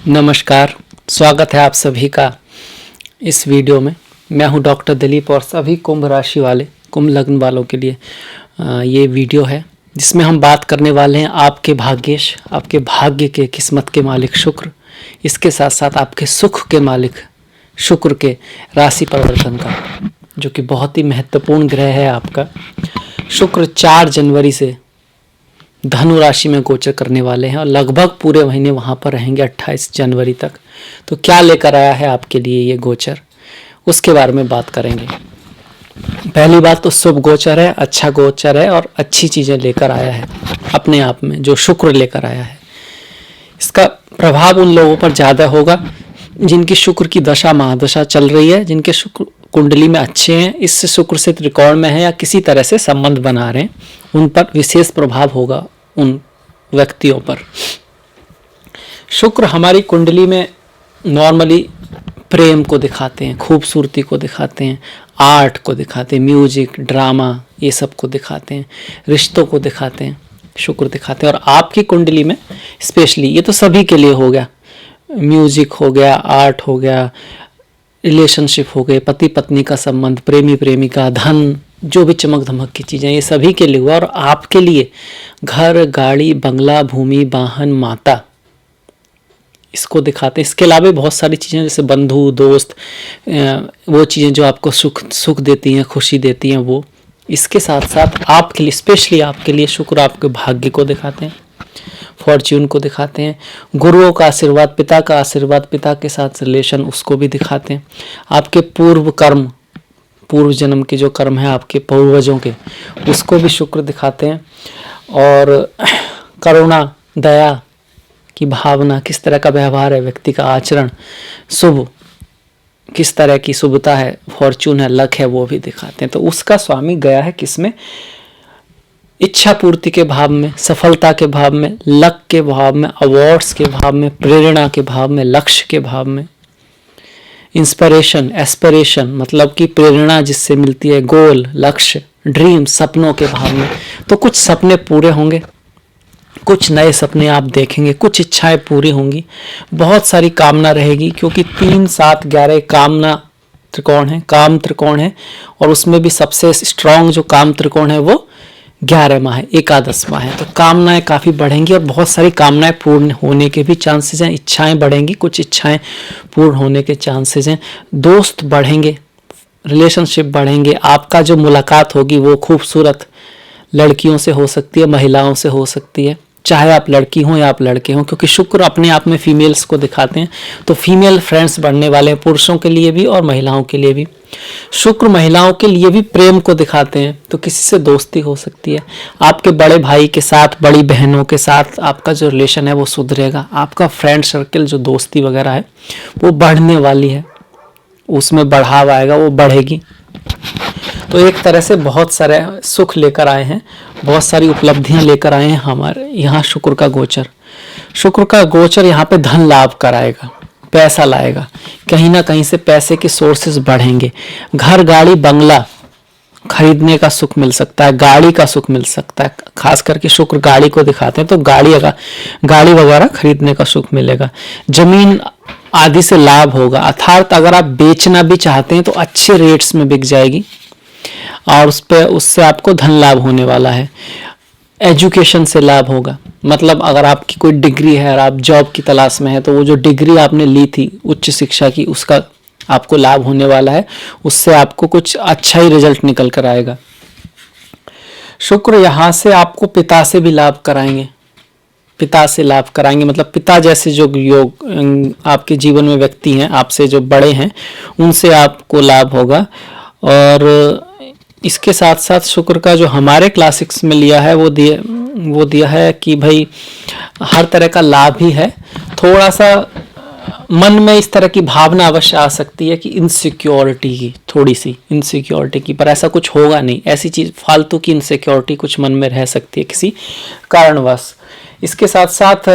नमस्कार, स्वागत है आप सभी का इस वीडियो में। मैं हूं डॉक्टर दिलीप और सभी कुंभ राशि वाले, कुंभ लग्न वालों के लिए ये वीडियो है जिसमें हम बात करने वाले हैं आपके भाग्येश, आपके भाग्य के, किस्मत के मालिक शुक्र, इसके साथ साथ आपके सुख के मालिक शुक्र के राशि परिवर्तन का, जो कि बहुत ही महत्वपूर्ण ग्रह है आपका। शुक्र 4 जनवरी से धनु राशि में गोचर करने वाले हैं और लगभग पूरे महीने वहाँ पर रहेंगे 28 जनवरी तक। तो क्या लेकर आया है आपके लिए ये गोचर, उसके बारे में बात करेंगे। पहली बात तो शुभ गोचर है, अच्छा गोचर है और अच्छी चीज़ें लेकर आया है अपने आप में, जो शुक्र लेकर आया है। इसका प्रभाव उन लोगों पर ज़्यादा होगा जिनकी शुक्र की दशा महादशा चल रही है, जिनके शुक्र कुंडली में अच्छे हैं, इससे शुक्र से त्रिकोण में है या किसी तरह से संबंध बना रहे हैं, उन पर विशेष प्रभाव होगा उन व्यक्तियों पर। शुक्र हमारी कुंडली में नॉर्मली प्रेम को दिखाते हैं, खूबसूरती को दिखाते हैं, आर्ट को दिखाते हैं, म्यूजिक, ड्रामा, ये सब को दिखाते हैं, रिश्तों को दिखाते हैं, शुक्र दिखाते हैं। और आपकी कुंडली में स्पेशली, ये तो सभी के लिए हो गया, म्यूजिक हो गया, आर्ट हो गया, रिलेशनशिप हो गए, पति पत्नी का संबंध, प्रेमी प्रेमिका, धन, जो भी चमक धमक की चीज़ें, ये सभी के लिए हुआ। और आपके लिए घर, गाड़ी, बंगला, भूमि, वाहन, माता, इसको दिखाते हैं। इसके अलावा बहुत सारी चीज़ें जैसे बंधु, दोस्त, वो चीज़ें जो आपको सुख देती हैं, खुशी देती हैं, वो। इसके साथ साथ आपके लिए, स्पेशली आपके लिए शुक्र आपके भाग्य को दिखाते हैं, फॉर्च्यून को दिखाते हैं, गुरुओं का आशीर्वाद, पिता का आशीर्वाद, पिता के साथ रिलेशन, उसको भी दिखाते हैं। आपके पूर्व कर्म, पूर्व जन्म के जो कर्म है आपके पूर्वजों के, उसको भी शुक्र दिखाते हैं। और करुणा, दया की भावना, किस तरह का व्यवहार है व्यक्ति का, आचरण, शुभ, किस तरह की शुभता है, फॉर्च्यून है, लक है, वो भी दिखाते हैं। तो उसका स्वामी गया है किसमें? इच्छा पूर्ति के भाव में, सफलता के भाव में, लक के भाव में, अवार्ड्स के भाव में, प्रेरणा के भाव में, लक्ष्य के भाव में, इंस्पिरेशन, एस्पिरेशन, मतलब कि प्रेरणा जिससे मिलती है, गोल, लक्ष्य, ड्रीम, सपनों के भाव में। तो कुछ सपने पूरे होंगे, कुछ नए सपने आप देखेंगे, कुछ इच्छाएं पूरी होंगी, बहुत सारी कामना रहेगी, क्योंकि 3, 7, 11 कामना त्रिकोण है, काम त्रिकोण है। और उसमें भी सबसे स्ट्रांग जो काम त्रिकोण है वो 11वां है, 11वां है। तो कामनाएं काफ़ी बढ़ेंगी और बहुत सारी कामनाएं पूर्ण होने के भी चांसेस हैं। इच्छाएं बढ़ेंगी, कुछ इच्छाएं पूर्ण होने के चांसेस हैं। दोस्त बढ़ेंगे, रिलेशनशिप बढ़ेंगे। आपका जो मुलाकात होगी वो खूबसूरत लड़कियों से हो सकती है, महिलाओं से हो सकती है, चाहे आप लड़की हों या आप लड़के हों, क्योंकि शुक्र अपने आप में फीमेल्स को दिखाते हैं। तो फीमेल फ्रेंड्स बढ़ने वाले हैं, पुरुषों के लिए भी और महिलाओं के लिए भी। शुक्र महिलाओं के लिए भी प्रेम को दिखाते हैं, तो किसी से दोस्ती हो सकती है। आपके बड़े भाई के साथ, बड़ी बहनों के साथ आपका जो रिलेशन है वो सुधरेगा। आपका फ्रेंड सर्कल, जो दोस्ती वगैरह है, वो बढ़ने वाली है, उसमें बढ़ाव आएगा, वो बढ़ेगी। तो एक तरह से बहुत सारे सुख लेकर आए हैं, बहुत सारी उपलब्धियां लेकर आए हैं हमारे यहाँ शुक्र का गोचर। शुक्र का गोचर यहाँ पे धन लाभ कराएगा, पैसा लाएगा, कहीं ना कहीं से पैसे के सोर्सेज बढ़ेंगे। घर, गाड़ी, बंगला खरीदने का सुख मिल सकता है, गाड़ी का सुख मिल सकता है। खास करके शुक्र गाड़ी को दिखाते हैं, तो गाड़ी वगैरह खरीदने का सुख मिलेगा। जमीन आदि से लाभ होगा, अर्थात अगर आप बेचना भी चाहते हैं तो अच्छे रेट्स में बिक जाएगी और उससे आपको धन लाभ होने वाला है। एजुकेशन से लाभ होगा, मतलब अगर आपकी कोई डिग्री है और आप जॉब की तलाश में है, तो वो जो डिग्री आपने ली थी उच्च शिक्षा की, उसका आपको लाभ होने वाला है, उससे आपको कुछ अच्छा ही रिजल्ट निकल कर आएगा। शुक्र यहाँ से आपको पिता से भी लाभ कराएंगे, पिता से लाभ कराएंगे, मतलब पिता जैसे जो योग आपके जीवन में व्यक्ति हैं, आपसे जो बड़े हैं, उनसे आपको लाभ होगा। और इसके साथ साथ शुक्र का जो हमारे क्लासिक्स में लिया है वो दिया है कि भाई हर तरह का लाभ ही है। थोड़ा सा मन में इस तरह की भावना अवश्य आ सकती है कि इनसिक्योरिटी की, थोड़ी सी इनसिक्योरिटी की, पर ऐसा कुछ होगा नहीं। ऐसी चीज़, फालतू की इनसिक्योरिटी कुछ मन में रह सकती है किसी कारणवश। इसके साथ साथ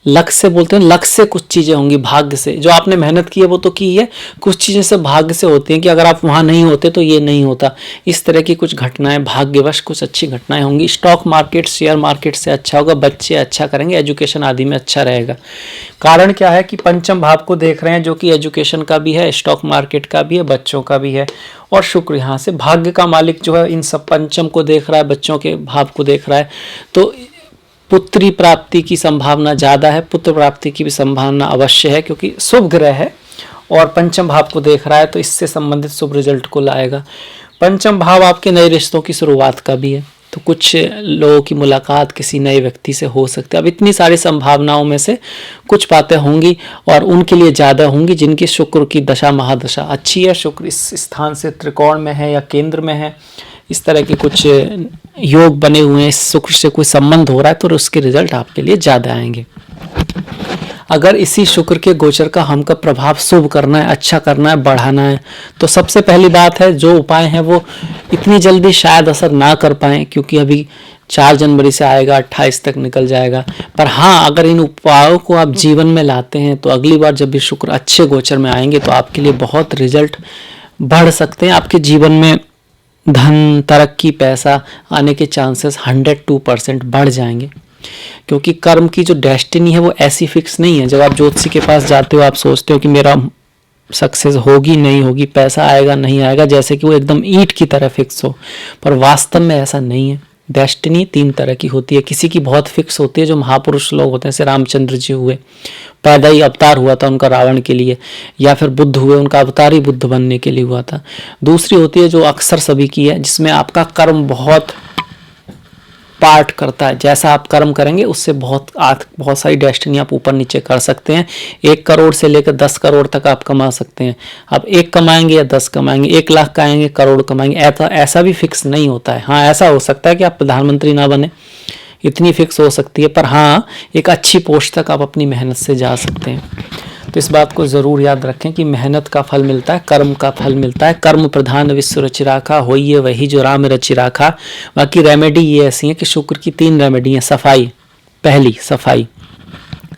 लक्ष्य से बोलते हैं, लक्ष्य से कुछ चीज़ें होंगी, भाग्य से जो आपने मेहनत की है वो तो की है, कुछ चीज़ें से भाग्य से होती हैं कि अगर आप वहाँ नहीं होते तो ये नहीं होता। इस तरह की कुछ घटनाएं, भाग्यवश कुछ अच्छी घटनाएं होंगी। स्टॉक मार्केट, शेयर मार्केट से अच्छा होगा, बच्चे अच्छा करेंगे, एजुकेशन आदि में अच्छा रहेगा। कारण क्या है कि पंचम भाव को देख रहे हैं जो कि एजुकेशन का भी है, स्टॉक मार्केट का भी है, बच्चों का भी है। और शुक्र यहाँ से भाग्य का मालिक जो है इन सब पंचम को देख रहा है, बच्चों के भाव को देख रहा है, तो पुत्री प्राप्ति की संभावना ज़्यादा है, पुत्र प्राप्ति की भी संभावना अवश्य है क्योंकि शुभ ग्रह है और पंचम भाव को देख रहा है, तो इससे संबंधित शुभ रिजल्ट को लाएगा। पंचम भाव आपके नए रिश्तों की शुरुआत का भी है, तो कुछ लोगों की मुलाकात किसी नए व्यक्ति से हो सकती है। अब इतनी सारी संभावनाओं में से कुछ बातें होंगी और उनके लिए ज़्यादा होंगी जिनकी शुक्र की दशा महादशा अच्छी है, शुक्र इस स्थान से त्रिकोण में है या केंद्र में है, इस तरह के कुछ योग बने हुए हैं, शुक्र से कोई संबंध हो रहा है तो उसके रिजल्ट आपके लिए ज़्यादा आएंगे। अगर इसी शुक्र के गोचर का हमका प्रभाव शुभ करना है, अच्छा करना है, बढ़ाना है, तो सबसे पहली बात है जो उपाय हैं वो इतनी जल्दी शायद असर ना कर पाएँ क्योंकि अभी 4 जनवरी से आएगा, 28 तक निकल जाएगा। पर हाँ, अगर इन उपायों को आप जीवन में लाते हैं तो अगली बार जब भी शुक्र अच्छे गोचर में आएंगे तो आपके लिए बहुत रिजल्ट बढ़ सकते हैं। आपके जीवन में धन, तरक्की, पैसा आने के चांसेस 102% बढ़ जाएंगे क्योंकि कर्म की जो डेस्टिनी है वो ऐसी फिक्स नहीं है। जब आप ज्योतिषी के पास जाते हो आप सोचते हो कि मेरा सक्सेस होगी नहीं होगी, पैसा आएगा नहीं आएगा, जैसे कि वो एकदम ईंट की तरह फिक्स हो, पर वास्तव में ऐसा नहीं है। डेस्टिनी 3 तरह की होती है, किसी की बहुत फिक्स होती है, जो महापुरुष लोग होते हैं, जैसे रामचंद्र जी हुए, पैदा ही अवतार हुआ था उनका रावण के लिए, या फिर बुद्ध हुए, उनका अवतार ही बुद्ध बनने के लिए हुआ था। दूसरी होती है जो अक्सर सभी की है, जिसमें आपका कर्म बहुत पार्ट करता है, जैसा आप कर्म करेंगे उससे बहुत सारी डेस्टिनी आप ऊपर नीचे कर सकते हैं। 1 करोड़ से लेकर 10 करोड़ तक आप कमा सकते हैं। आप 1 कमाएंगे या 10 कमाएंगे, 1 लाख कमाएंगे, करोड़ कमाएंगे, ऐसा भी फिक्स नहीं होता है। हाँ, ऐसा हो सकता है कि आप प्रधानमंत्री ना बने, इतनी फिक्स हो सकती है, पर हाँ एक अच्छी पोस्ट तक आप अपनी मेहनत से जा सकते हैं। तो इस बात को ज़रूर याद रखें कि मेहनत का फल मिलता है, कर्म का फल मिलता है। कर्म प्रधान विश्व रचि राखा, होइए वही जो राम रचि राखा। बाकी रेमेडी ये ऐसी है कि शुक्र की 3 रेमेडी हैं। सफाई, पहली सफाई,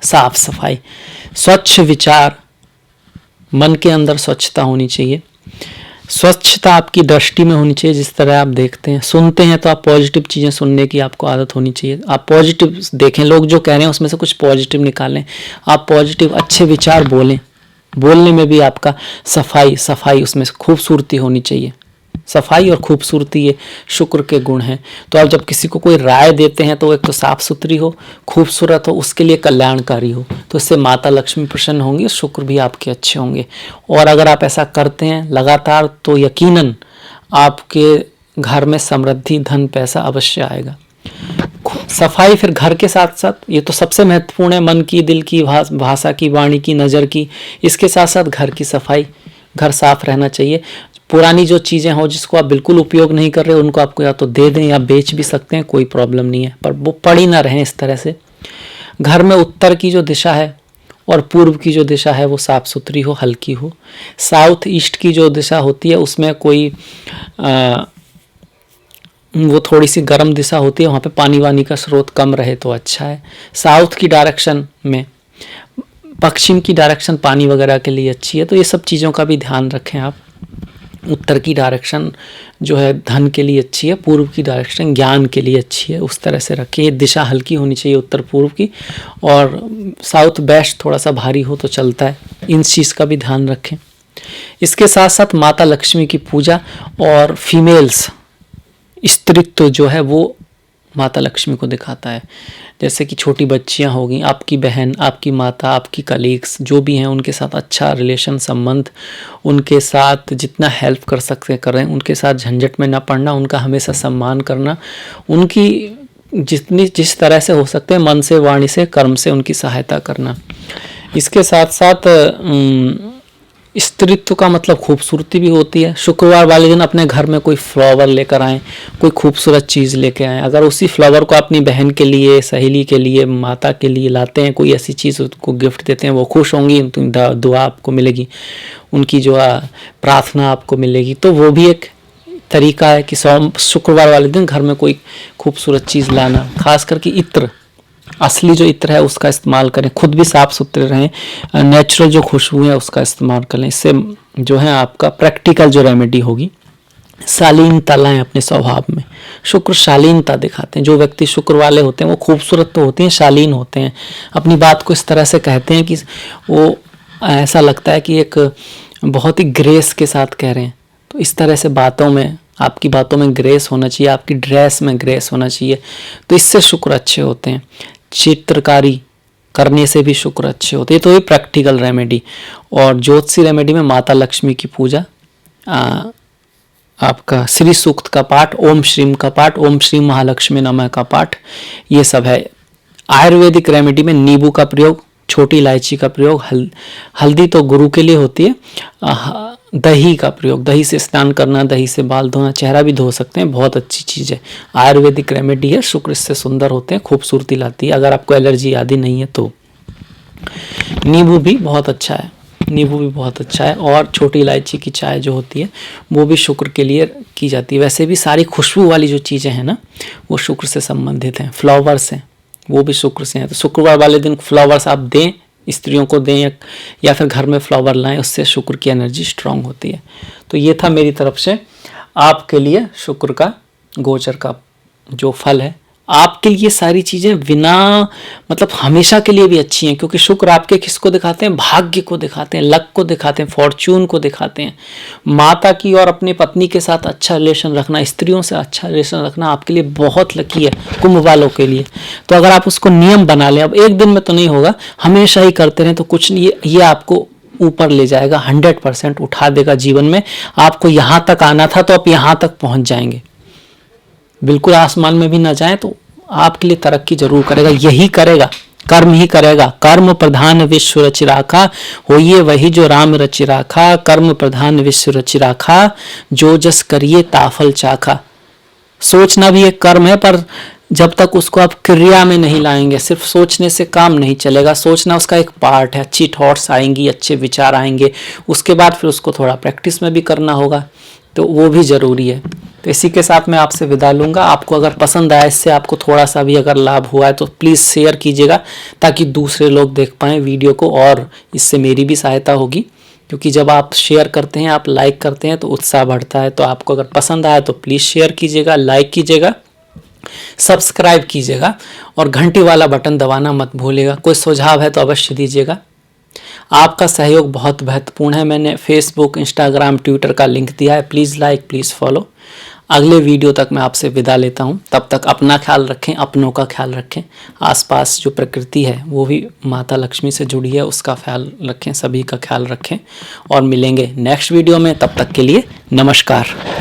साफ सफाई, स्वच्छ विचार, मन के अंदर स्वच्छता होनी चाहिए। स्वच्छता आपकी दृष्टि में होनी चाहिए, जिस तरह आप देखते हैं, सुनते हैं तो आप पॉजिटिव चीज़ें सुनने की आपको आदत होनी चाहिए। आप पॉजिटिव देखें, लोग जो कह रहे हैं उसमें से कुछ पॉजिटिव निकालें, आप पॉजिटिव अच्छे विचार बोलें। बोलने में भी आपका सफाई उसमें खूबसूरती होनी चाहिए। सफाई और खूबसूरती ये शुक्र के गुण हैं। तो आप जब किसी को कोई राय देते हैं तो एक तो साफ सुथरी हो, खूबसूरत हो, उसके लिए कल्याणकारी हो, तो इससे माता लक्ष्मी प्रसन्न होंगी, शुक्र भी आपके अच्छे होंगे। और अगर आप ऐसा करते हैं लगातार तो यकीनन आपके घर में समृद्धि, धन, पैसा अवश्य आएगा। सफाई फिर घर के साथ साथ, ये तो सबसे महत्वपूर्ण है, मन की, दिल की, भाषा की, वाणी की, नज़र की, इसके साथ साथ घर की सफाई, घर साफ रहना चाहिए। पुरानी जो चीज़ें हो जिसको आप बिल्कुल उपयोग नहीं कर रहे उनको आपको या तो दे दें या बेच भी सकते हैं, कोई प्रॉब्लम नहीं है, पर वो पड़ी ना रहें इस तरह से। घर में उत्तर की जो दिशा है और पूर्व की जो दिशा है वो साफ़ सुथरी हो, हल्की हो। साउथ ईस्ट की जो दिशा होती है उसमें कोई वो थोड़ी सी गर्म दिशा होती है, वहाँ पे पानी वानी का स्रोत कम रहे तो अच्छा है। साउथ की डायरेक्शन में, पश्चिम की डायरेक्शन पानी वगैरह के लिए अच्छी है, तो ये सब चीज़ों का भी ध्यान रखें आप। उत्तर की डायरेक्शन जो है धन के लिए अच्छी है, पूर्व की डायरेक्शन ज्ञान के लिए अच्छी है, उस तरह से रखिए। दिशा हल्की होनी चाहिए उत्तर पूर्व की, और साउथ वेस्ट थोड़ा सा भारी हो तो चलता है, इन चीज़ का भी ध्यान रखें। इसके साथ साथ माता लक्ष्मी की पूजा, और फीमेल्स स्त्रीत्व जो है वो माता लक्ष्मी को दिखाता है। जैसे कि छोटी बच्चियां होगी, आपकी बहन, आपकी माता, आपकी कलीग्स जो भी हैं, उनके साथ अच्छा रिलेशन, संबंध, उनके साथ जितना हेल्प कर सकते करें, उनके साथ झंझट में ना पड़ना, उनका हमेशा सम्मान करना, उनकी जिस तरह से हो सकते हैं मन से, वाणी से, कर्म से उनकी सहायता करना। इसके साथ साथ स्त्रीत्व का मतलब खूबसूरती भी होती है। शुक्रवार वाले दिन अपने घर में कोई फ्लावर लेकर आएँ, कोई खूबसूरत चीज़ लेकर आएँ। अगर उसी फ्लावर को अपनी बहन के लिए, सहेली के लिए, माता के लिए लाते हैं, कोई ऐसी चीज़ उसको गिफ्ट देते हैं, वो खुश होंगी, दुआ आपको मिलेगी, उनकी जो प्रार्थना आपको मिलेगी। तो वो भी एक तरीका है कि शुक्रवार वाले दिन घर में कोई खूबसूरत चीज़ लाना, खास करके इत्र, असली जो इत्र है उसका इस्तेमाल करें, खुद भी साफ सुथरे रहें, नेचुरल जो खुशबू है उसका इस्तेमाल करें। इससे जो है आपका प्रैक्टिकल जो रेमेडी होगी। शालीनता लाएं अपने स्वभाव में। शुक्र शालीनता दिखाते हैं। जो व्यक्ति शुक्र वाले होते हैं वो खूबसूरत तो होते हैं, शालीन होते हैं। अपनी बात को इस तरह से कहते हैं कि वो ऐसा लगता है कि एक बहुत ही ग्रेस के साथ कह रहे हैं। तो इस तरह से बातों में, आपकी बातों में ग्रेस होना चाहिए, आपकी ड्रेस में ग्रेस होना चाहिए। तो इससे शुक्र अच्छे होते हैं। चित्रकारी करने से भी शुक्र अच्छे होते हैं। तो ये प्रैक्टिकल रेमेडी। और ज्योतिषी रेमेडी में माता लक्ष्मी की पूजा, आपका श्री सूक्त का पाठ, ओम श्रीम का पाठ, ओम श्री महालक्ष्मी नमः का पाठ, ये सब है। आयुर्वेदिक रेमेडी में नींबू का प्रयोग, छोटी इलायची का प्रयोग, हल्दी तो गुरु के लिए होती है, दही का प्रयोग, दही से स्नान करना, दही से बाल धोना, चेहरा भी धो सकते हैं, बहुत अच्छी चीज़ है। आयुर्वेदिक रेमेडी है। शुक्र इससे सुंदर होते हैं, खूबसूरती लाती है। अगर आपको एलर्जी आदि नहीं है तो नींबू भी बहुत अच्छा है, नींबू भी बहुत अच्छा है। और छोटी इलायची की चाय जो होती है वो भी शुक्र के लिए की जाती है। वैसे भी सारी खुशबू वाली जो चीज़ें हैं ना वो शुक्र से संबंधित हैं। फ्लावर्स हैं वो भी शुक्र से हैं। तो शुक्रवार वाले दिन फ्लावर्स आप दें, स्त्रियों को दें, या फिर घर में फ्लावर लाएं, उससे शुक्र की एनर्जी स्ट्रांग होती है। तो ये था मेरी तरफ से आपके लिए शुक्र का गोचर का जो फल है। आपके लिए सारी चीज़ें बिना मतलब हमेशा के लिए भी अच्छी हैं, क्योंकि शुक्र आपके किसको दिखाते हैं? भाग्य को दिखाते हैं, लक को दिखाते हैं, फॉर्च्यून को दिखाते हैं। माता की और अपनी पत्नी के साथ अच्छा रिलेशन रखना, स्त्रियों से अच्छा रिलेशन रखना आपके लिए बहुत लकी है, कुंभ वालों के लिए। तो अगर आप उसको नियम बना लें, अब एक दिन में तो नहीं होगा, हमेशा ही करते रहें तो कुछ नहीं, ये आपको ऊपर ले जाएगा, 100% उठा देगा जीवन में। आपको यहाँ तक आना था तो आप यहाँ तक पहुँच जाएंगे। बिल्कुल आसमान में भी ना जाए तो आपके लिए तरक्की जरूर करेगा, यही करेगा, कर्म ही करेगा। कर्म प्रधान विश्व रचि राखा, होइए वही जो राम रचि राखा। कर्म प्रधान विश्व रचि राखा, जो जस करिए ताफल चाखा। सोचना भी एक कर्म है, पर जब तक उसको आप क्रिया में नहीं लाएंगे, सिर्फ सोचने से काम नहीं चलेगा। सोचना उसका एक पार्ट है, अच्छी थॉट्स आएंगी, अच्छे विचार आएंगे, उसके बाद फिर उसको थोड़ा प्रैक्टिस में भी करना होगा, तो वो भी ज़रूरी है। तो इसी के साथ मैं आपसे विदा लूँगा। आपको अगर पसंद आया, इससे आपको थोड़ा सा भी अगर लाभ हुआ है तो प्लीज़ शेयर कीजिएगा, ताकि दूसरे लोग देख पाएँ वीडियो को, और इससे मेरी भी सहायता होगी। क्योंकि जब आप शेयर करते हैं, आप लाइक करते हैं तो उत्साह बढ़ता है। तो आपको अगर पसंद आया तो प्लीज़ शेयर कीजिएगा, लाइक कीजिएगा, सब्सक्राइब कीजिएगा, और घंटी वाला बटन दबाना मत भूलिएगा। कोई सुझाव है तो अवश्य दीजिएगा। आपका सहयोग बहुत महत्वपूर्ण है। मैंने फेसबुक, इंस्टाग्राम, ट्विटर का लिंक दिया है, प्लीज़ लाइक, प्लीज़ फॉलो। अगले वीडियो तक मैं आपसे विदा लेता हूं। तब तक अपना ख्याल रखें, अपनों का ख्याल रखें। आसपास जो प्रकृति है वो भी माता लक्ष्मी से जुड़ी है, उसका ख्याल रखें, सभी का ख्याल रखें, और मिलेंगे नेक्स्ट वीडियो में। तब तक के लिए नमस्कार।